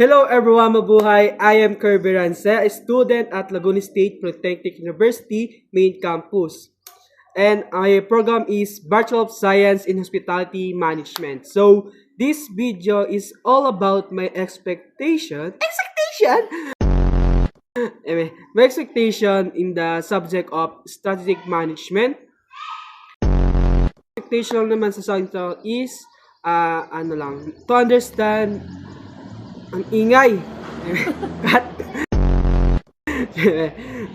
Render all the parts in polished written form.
Hello everyone, mabuhay! I am Kirby Rance, a student at Laguna State Polytechnic University main campus. And my program is Bachelor of Science in Hospitality Management. So, this video is all about my expectation my expectation in the subject of strategic management. Expectation naman sa subject is, to understand ang ingay.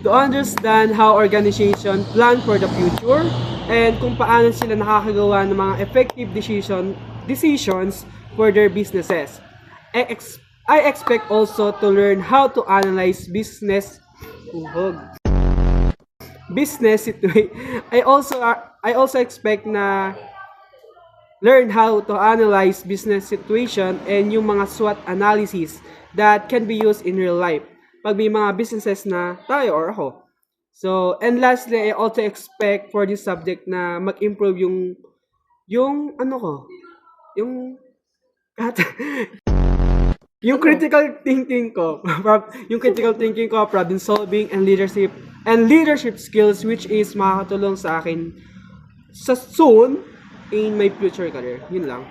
To understand how organization plan for the future and kung paano sila nakakagawa ng mga effective decisions for their businesses. I expect also to learn how to analyze business situation. I also expect na learn how to analyze business situation and yung mga SWOT analysis that can be used in real life pag may mga businesses na tayo or ako. So, and lastly, I also expect for this subject na mag-improve yung yung critical thinking ko, problem solving and leadership skills, which is makakatulong sa akin sa soon in my future career. Yun lang.